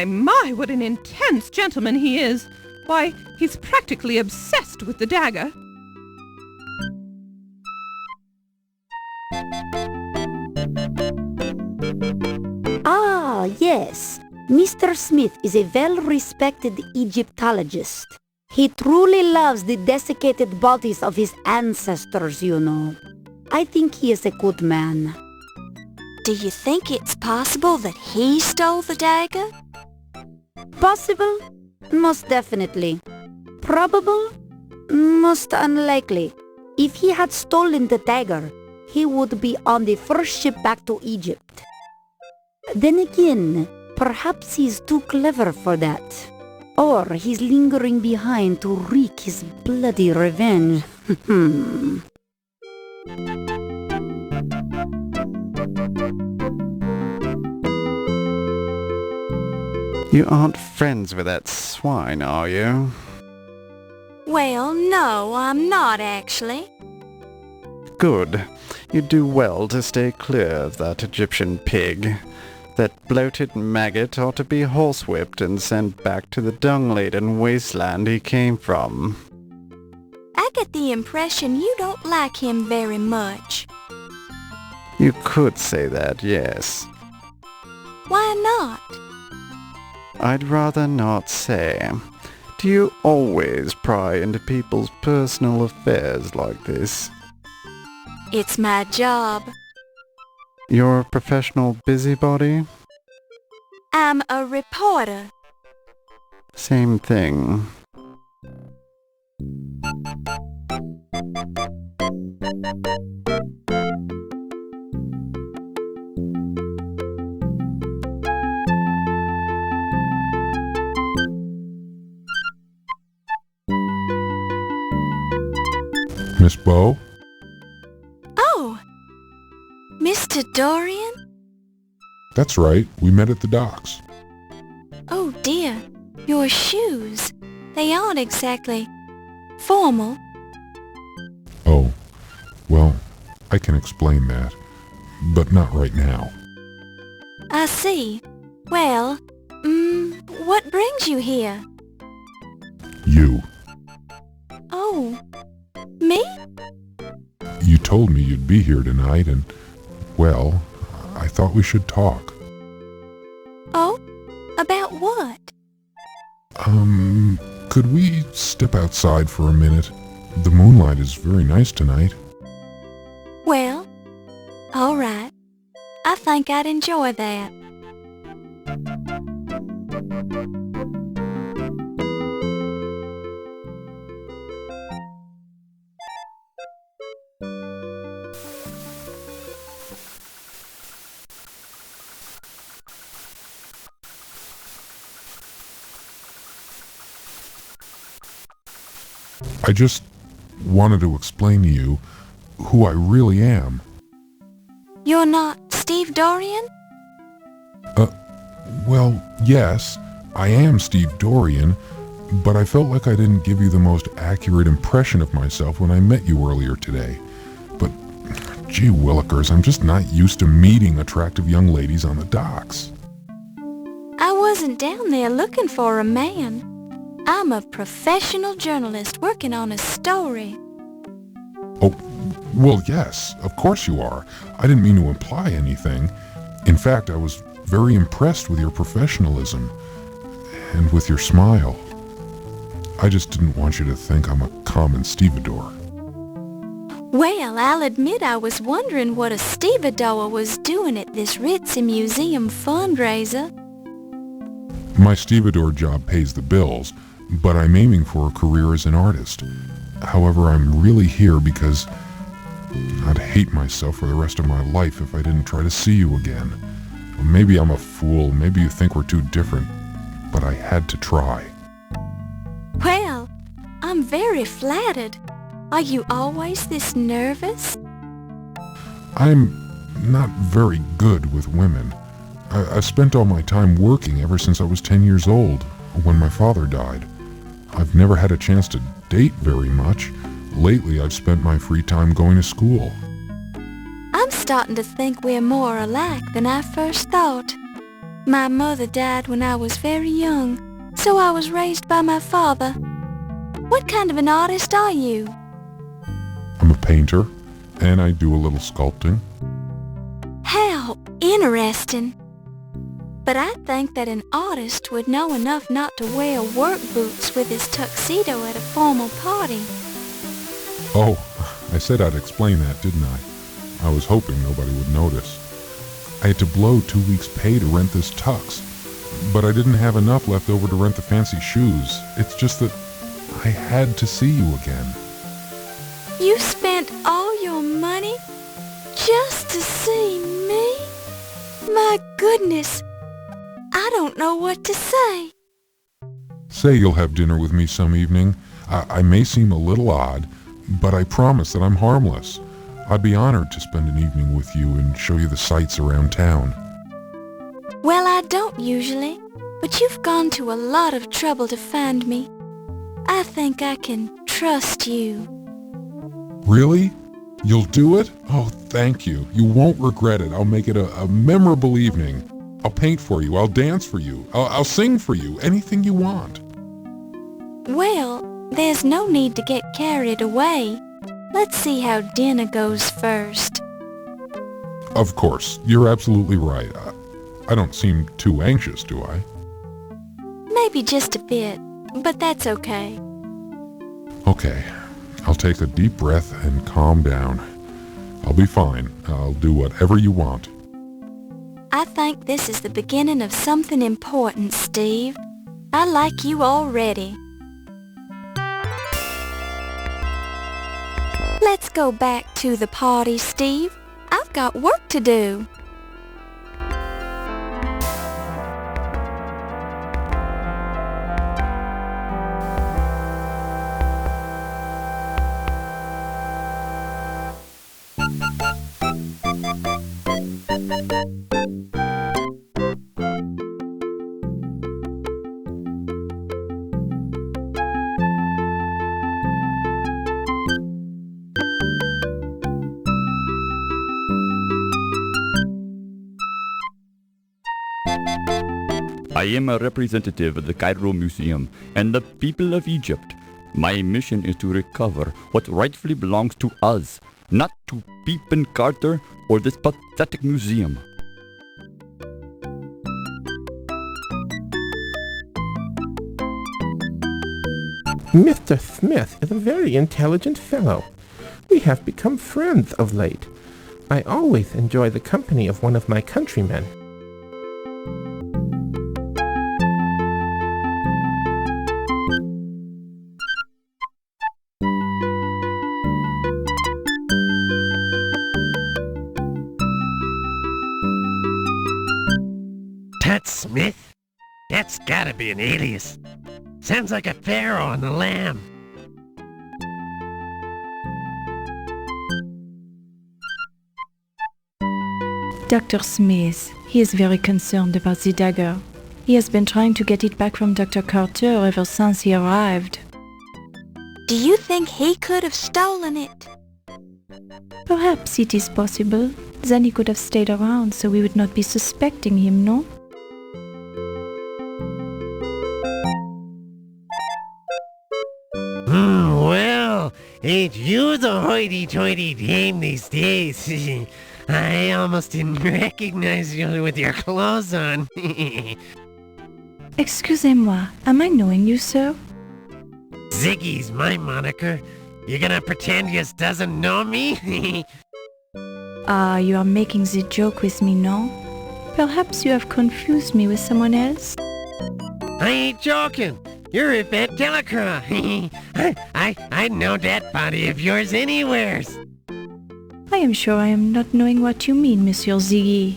My, what an intense gentleman he is! Why, he's practically obsessed with the dagger. Ah, yes. Mr. Smith is a well-respected Egyptologist. He truly loves the desiccated bodies of his ancestors, you know. I think he is a good man. Do you think it's possible that he stole the dagger? Possible? Most definitely. Probable? Most unlikely. If he had stolen the dagger, he would be on the first ship back to Egypt. Then again, perhaps he's too clever for that. Or he's lingering behind to wreak his bloody revenge. You aren't friends with that swine, are you? Well, no, I'm not actually. Good. You do well to stay clear of that Egyptian pig. That bloated maggot ought to be horsewhipped and sent back to the dung-laden wasteland he came from. I get the impression you don't like him very much. You could say that, yes. Why not? I'd rather not say. Do you always pry into people's personal affairs like this? It's my job. You're a professional busybody? I'm a reporter. Same thing. Miss Bow? Oh, Mr. Dorian? That's right. We met at the docks. Oh dear, your shoes. They aren't exactly formal. Oh, well, I can explain that, but not right now. I see. Well, what brings you here? You. Oh, me? You told me you'd be here tonight and, well, I thought we should talk. Oh, about what? Could we step outside for a minute? The moonlight is very nice tonight. Well, all right. I think I'd enjoy that. I just wanted to explain to you who I really am. You're not Steve Dorian? Well, yes, I am Steve Dorian, but I felt like I didn't give you the most accurate impression of myself when I met you earlier today. But, gee willikers, I'm just not used to meeting attractive young ladies on the docks. I wasn't down there looking for a man. I'm a professional journalist working on a story. Oh, well, yes, of course you are. I didn't mean to imply anything. In fact, I was very impressed with your professionalism and with your smile. I just didn't want you to think I'm a common stevedore. Well, I'll admit I was wondering what a stevedore was doing at this ritzy museum fundraiser. My stevedore job pays the bills, but I'm aiming for a career as an artist. However, I'm really here because I'd hate myself for the rest of my life if I didn't try to see you again. Maybe I'm a fool, maybe you think we're too different, but I had to try. Well, I'm very flattered. Are you always this nervous? I'm not very good with women. I've spent all my time working ever since I was 10 years old, when my father died. I've never had a chance to date very much. Lately, I've spent my free time going to school. I'm starting to think we're more alike than I first thought. My mother died when I was very young, so I was raised by my father. What kind of an artist are you? I'm a painter, and I do a little sculpting. How interesting. But I think that an artist would know enough not to wear work boots with his tuxedo at a formal party. Oh, I said I'd explain that, didn't I? I was hoping nobody would notice. I had to blow 2 weeks' pay to rent this tux, but I didn't have enough left over to rent the fancy shoes. It's just that I had to see you again. You spent all your money just to see me? My goodness, I don't know what to say. Say you'll have dinner with me some evening. I may seem a little odd, but I promise that I'm harmless. I'd be honored to spend an evening with you and show you the sights around town. Well, I don't usually, but you've gone to a lot of trouble to find me. I think I can trust you. Really? You'll do it? Oh, thank you. You won't regret it. I'll make it a memorable evening. I'll paint for you. I'll dance for you. I'll sing for you. Anything you want. Well, there's no need to get carried away. Let's see how dinner goes first. Of course. You're absolutely right. I don't seem too anxious, do I? Maybe just a bit, but that's okay. Okay. I'll take a deep breath and calm down. I'll be fine. I'll do whatever you want. I think this is the beginning of something important, Steve. I like you already. Let's go back to the party, Steve. I've got work to do. I am a representative of the Cairo Museum and the people of Egypt. My mission is to recover what rightfully belongs to us, not to Peepin' Carter or this pathetic museum. Mr. Smith is a very intelligent fellow. We have become friends of late. I always enjoy the company of one of my countrymen. Tut Smith? That's gotta be an alias. Sounds like a pharaoh on the lamb. Dr. Smith, he is very concerned about the dagger. He has been trying to get it back from Dr. Carter ever since he arrived. Do you think he could have stolen it? Perhaps it is possible. Then he could have stayed around so we would not be suspecting him, no? Well, ain't you the hoity-toity dame these days? I almost didn't recognize you with your clothes on. Excusez-moi, am I knowing you, sir? Ziggy's my moniker. You gonna pretend you doesn't know me? Ah, you are making the joke with me, no? Perhaps you have confused me with someone else? I ain't joking. You're Yvette Delacroix. I'd know that body of yours anywheres. I am sure I am not knowing what you mean, Monsieur Ziggy.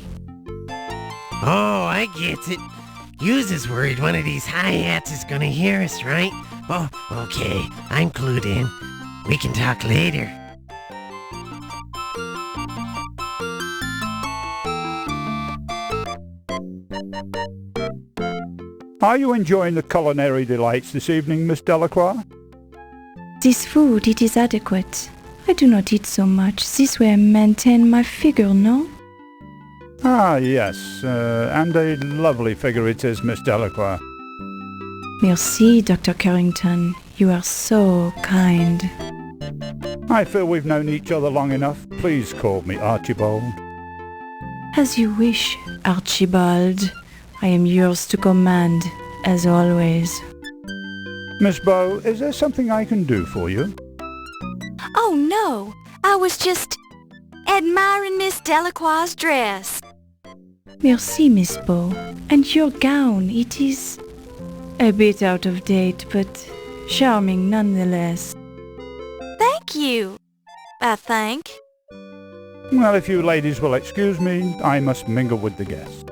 Oh, I get it. Yous is worried one of these hi-hats is gonna hear us, right? Oh, okay. I'm clued in. We can talk later. Are you enjoying the culinary delights this evening, Miss Delacroix? This food, it is adequate. I do not eat so much. This way I maintain my figure, no? Ah, yes, and a lovely figure it is, Miss Delacroix. Merci, Dr. Carrington. You are so kind. I feel we've known each other long enough. Please call me Archibald. As you wish, Archibald. I am yours to command, as always. Miss Bow, is there something I can do for you? Oh, no. I was just admiring Miss Delacroix's dress. Merci, Miss Bow. And your gown, it is a bit out of date, but charming nonetheless. Thank you, I think. Well, if you ladies will excuse me, I must mingle with the guests.